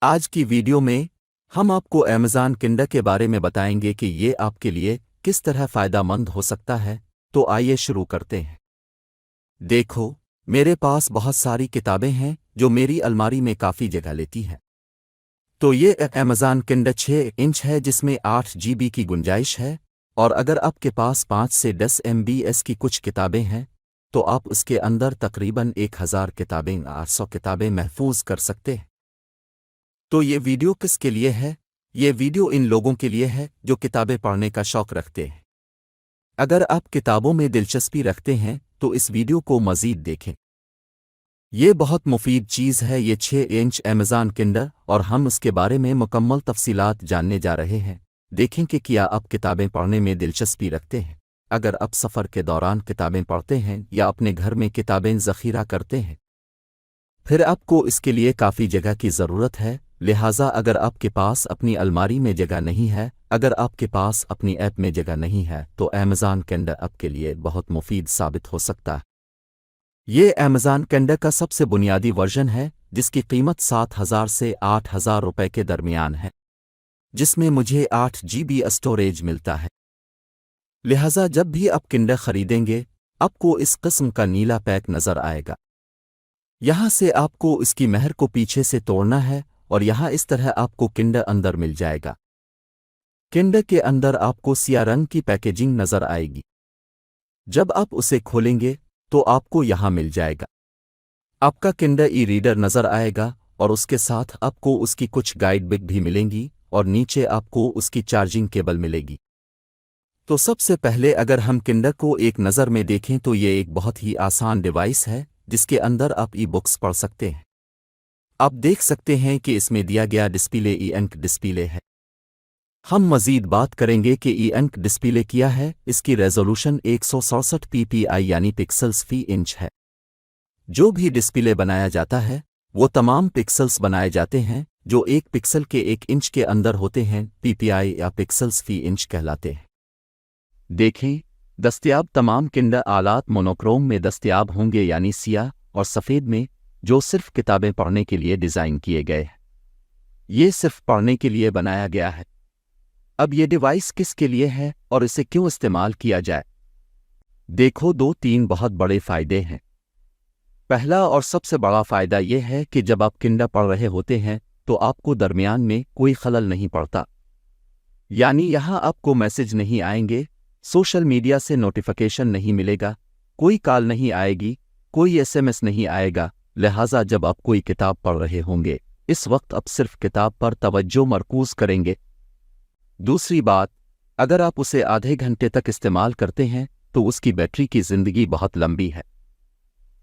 आज की वीडियो में हम आपको अमेज़न किंडर के बारे में बताएंगे कि ये आपके लिए किस तरह फ़ायदेमंद हो सकता है। तो आइए शुरू करते हैं। देखो, मेरे पास बहुत सारी किताबें हैं जो मेरी अलमारी में काफ़ी जगह लेती हैं। तो ये अमेज़न किंडर 6 इंच है जिसमें 8 जीबी की गुंजाइश है, और अगर आपके पास 5 से 10 एमबीएस की कुछ किताबें हैं तो आप उसके अंदर तकरीबन 1000 किताबें 800 किताबें महफूज कर सकते हैं। तो ये वीडियो किसके लिए है? ये वीडियो इन लोगों के लिए है जो किताबें पढ़ने का शौक रखते हैं। अगर आप किताबों में दिलचस्पी रखते हैं तो इस वीडियो को मज़ीद देखें। ये बहुत मुफीद चीज़ है, ये 6 इंच अमेज़न किंडर, और हम इसके बारे में मुकम्मल तफसीलात जानने जा रहे हैं। देखें कि क्या आप किताबें पढ़ने में दिलचस्पी रखते हैं। अगर आप सफ़र के दौरान किताबें पढ़ते हैं या अपने घर में किताबें ज़ख़ीरा करते हैं, फिर आपको इसके लिए काफ़ी जगह की ज़रूरत है। लिहाजा अगर आपके पास अपनी अलमारी में जगह नहीं है, अगर आपके पास अपनी ऐप में जगह नहीं है, तो अमेज़न किंडर आपके लिए बहुत मुफीद साबित हो सकता है। ये अमेज़न किंडर का सबसे बुनियादी वर्जन है जिसकी कीमत 7000 से 8000 रुपये के दरमियान है, जिसमें मुझे 8 जीबी स्टोरेज मिलता है। लिहाजा जब भी आप किंडर खरीदेंगे आपको इस किस्म का नीला पैक नज़र आएगा। यहाँ से आपको इसकी महर को पीछे से तोड़ना है और यहाँ इस तरह आपको किंडर अंदर मिल जाएगा। किंडर के अंदर आपको सिया रंग की पैकेजिंग नज़र आएगी। जब आप उसे खोलेंगे तो आपको यहाँ मिल जाएगा आपका किंडर ई रीडर नज़र आएगा, और उसके साथ आपको उसकी कुछ गाइड बुक भी मिलेंगी और नीचे आपको उसकी चार्जिंग केबल मिलेगी। तो सबसे पहले अगर हम किंडर को एक नज़र में देखें तो ये एक बहुत ही आसान डिवाइस है जिसके अंदर आप ई बुक्स पढ़ सकते हैं। आप देख सकते हैं कि इसमें दिया गया डिस्प्ले ई इंक डिस्प्ले है। हम मज़ीद बात करेंगे कि ई इंक डिस्प्ले क्या है। इसकी रेजोल्यूशन 167 ppi यानी पिक्सल्स फी इंच है। जो भी डिस्प्ले बनाया जाता है वो तमाम पिक्सल्स बनाए जाते हैं जो एक पिक्सल के 1 इंच के अंदर होते हैं। ppi या पिक्सल्स फी इंच कहलाते हैं। देखें, दस्तयाब तमाम किंडर आलात मोनोक्रोम में दस्तयाब होंगे, यानी सियाह और सफ़ेद में, जो सिर्फ किताबें पढ़ने के लिए डिज़ाइन किए गए हैं। ये सिर्फ पढ़ने के लिए बनाया गया है। अब ये डिवाइस किसके लिए है और इसे क्यों इस्तेमाल किया जाए? देखो, 2-3 बहुत बड़े फ़ायदे हैं। पहला और सबसे बड़ा फ़ायदा यह है कि जब आप किंडर पढ़ रहे होते हैं तो आपको दरमियान में कोई खलल नहीं पड़ता, यानी यहाँ आपको मैसेज नहीं आएंगे, सोशल मीडिया से नोटिफिकेशन नहीं मिलेगा, कोई कॉल नहीं आएगी, कोई एसएमएस नहीं आएगा। लिहाजा जब आप कोई किताब पढ़ रहे होंगे इस वक्त आप सिर्फ किताब पर तवज्जो मरकूज़ करेंगे। दूसरी बात, अगर आप उसे आधे घंटे तक इस्तेमाल करते हैं तो उसकी बैटरी की ज़िंदगी बहुत लंबी है।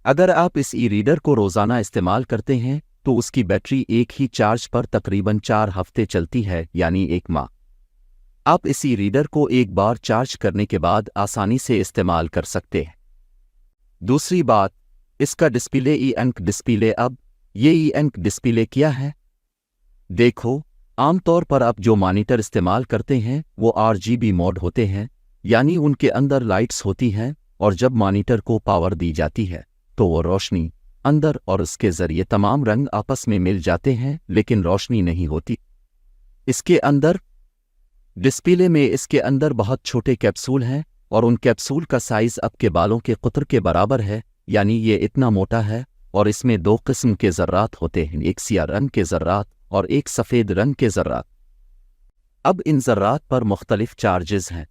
अगर आप इस ई रीडर को रोज़ाना इस्तेमाल करते हैं तो उसकी बैटरी एक ही चार्ज पर तकरीबन 4 हफ्ते चलती है, यानी 1 माह। आप इस ई रीडर को एक बार चार्ज करने के बाद आसानी से इस्तेमाल कर सकते हैं। दूसरी बात, इसका डिस्प्ले ई इंक डिस्प्ले। अब ये ई इंक डिस्प्ले क्या है? देखो, आमतौर पर आप जो मॉनिटर इस्तेमाल करते हैं वो RGB मोड होते हैं, यानी उनके अंदर लाइट्स होती हैं, और जब मॉनिटर को पावर दी जाती है तो वो रोशनी अंदर और इसके ज़रिए तमाम रंग आपस में मिल जाते हैं, लेकिन रोशनी नहीं होती। इसके अंदर डिस्प्ले में इसके अंदर बहुत छोटे कैप्सूल हैं, और उन कैप्सूल का साइज़ आपके बालों के कुतर के बराबर है, यानी ये इतना मोटा है। और इसमें 2 किस्म के ज़र्रात होते हैं, एक सिया रंग के ज़र्रात और एक सफ़ेद रंग के ज़र्रात। अब इन ज़र्रात पर मुख्तलिफ चार्जेस हैं।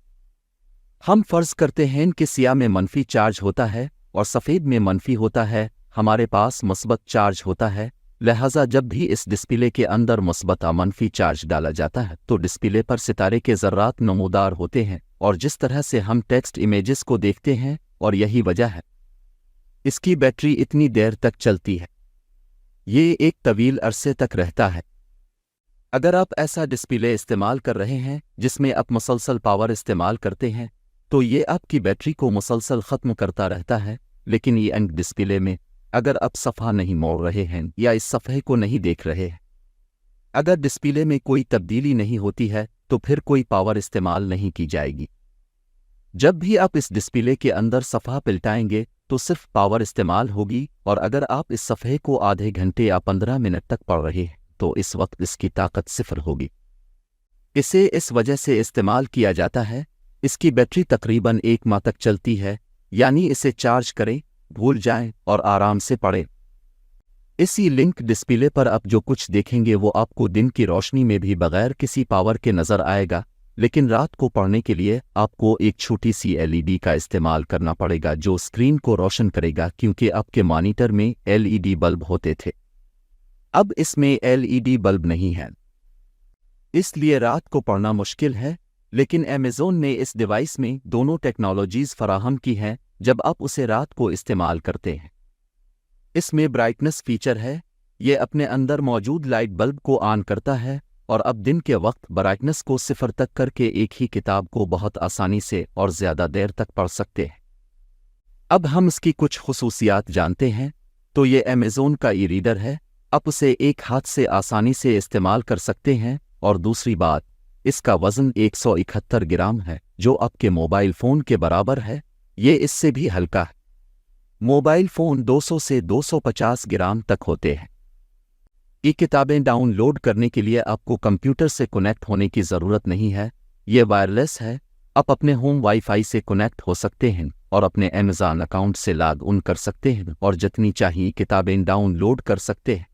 हम फ़र्ज़ करते हैं कि सिया में मनफी चार्ज होता है और सफ़ेद में मनफी होता है, हमारे पास मुस्बत चार्ज होता है। लिहाजा जब भी इस डिस्प्ले के अंदर मुस्बत या मनफी चार्ज डाला जाता है तो डिस्प्ले पर सितारे के ज़र्रात नमूदार होते हैं, और जिस तरह से हम टेक्स्ट इमेजेस को देखते हैं, और यही वजह है इसकी बैटरी इतनी देर तक चलती है। ये एक तवील अरसे तक रहता है। अगर आप ऐसा डिस्प्ले इस्तेमाल कर रहे हैं जिसमें आप मुसलसल पावर इस्तेमाल करते हैं तो ये आपकी बैटरी को मुसलसल ख़त्म करता रहता है। लेकिन ये इंक डिस्प्ले में अगर आप सफ़हा नहीं मोड़ रहे हैं या इस सफ़हे को नहीं देख रहे हैं, अगर डिस्प्ले में कोई तब्दीली नहीं होती है तो फिर कोई पावर इस्तेमाल नहीं की जाएगी। जब भी आप इस डिस्प्ले के अंदर सफ़हा पलटाएंगे तो सिर्फ पावर इस्तेमाल होगी, और अगर आप इस सफ़हे को आधे घंटे या 15 मिनट तक पढ़ रहे हैं तो इस वक्त इसकी ताकत 0 होगी। इसे इस वजह से इस्तेमाल किया जाता है, इसकी बैटरी तकरीबन 1 माह तक चलती है, यानी इसे चार्ज करें, भूल जाएं और आराम से पढ़ें। इसी लिंक डिस्प्ले पर आप जो कुछ देखेंगे वो आपको दिन की रोशनी में भी बगैर किसी पावर के नज़र आएगा, लेकिन रात को पढ़ने के लिए आपको एक छोटी सी LED का इस्तेमाल करना पड़ेगा जो स्क्रीन को रोशन करेगा, क्योंकि आपके मॉनिटर में LED बल्ब होते थे, अब इसमें LED बल्ब नहीं है, इसलिए रात को पढ़ना मुश्किल है। लेकिन अमेज़न ने इस डिवाइस में दोनों टेक्नोलॉजीज़ फराहम की हैं जब आप उसे रात को इस्तेमाल करते हैं। इसमें ब्राइटनेस फीचर है, ये अपने अंदर मौजूद लाइट बल्ब को ऑन करता है और अब दिन के वक्त ब्राइटनेस को 0 तक करके एक ही किताब को बहुत आसानी से और ज़्यादा देर तक पढ़ सकते हैं। अब हम इसकी कुछ खुसूसियात जानते हैं। तो ये अमेज़न का ई-रीडर है, आप उसे एक हाथ से आसानी से इस्तेमाल कर सकते हैं, और दूसरी बात, इसका वज़न 171 ग्राम है जो आपके मोबाइल फ़ोन के बराबर है, ये इससे भी हल्का है। मोबाइल फ़ोन 200 से 250 ग्राम तक होते हैं। ये किताबें डाउनलोड करने के लिए आपको कंप्यूटर से कनेक्ट होने की ज़रूरत नहीं है, ये वायरलेस है, आप अपने होम वाईफाई से कनेक्ट हो सकते हैं और अपने अमेज़न अकाउंट से लॉग इन कर सकते हैं और जितनी चाहिए किताबें डाउनलोड कर सकते हैं।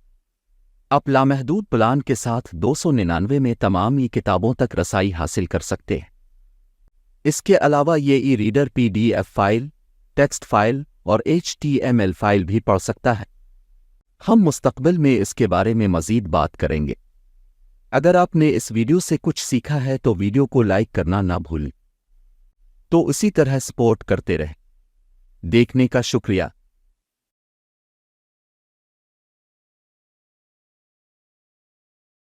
आप लामहदूद प्लान के साथ 299 में तमाम ई किताबों तक रसाई हासिल कर सकते हैं। इसके अलावा ये ई-रीडर PDF फाइल, टेक्स्ट फाइल और HTML फाइल भी पढ़ सकता है। हम मुस्तकबिल में इसके बारे में मज़ीद बात करेंगे। अगर आपने इस वीडियो से कुछ सीखा है तो वीडियो को लाइक करना ना भूलें। तो इसी तरह सपोर्ट करते रहें। देखने का शुक्रिया।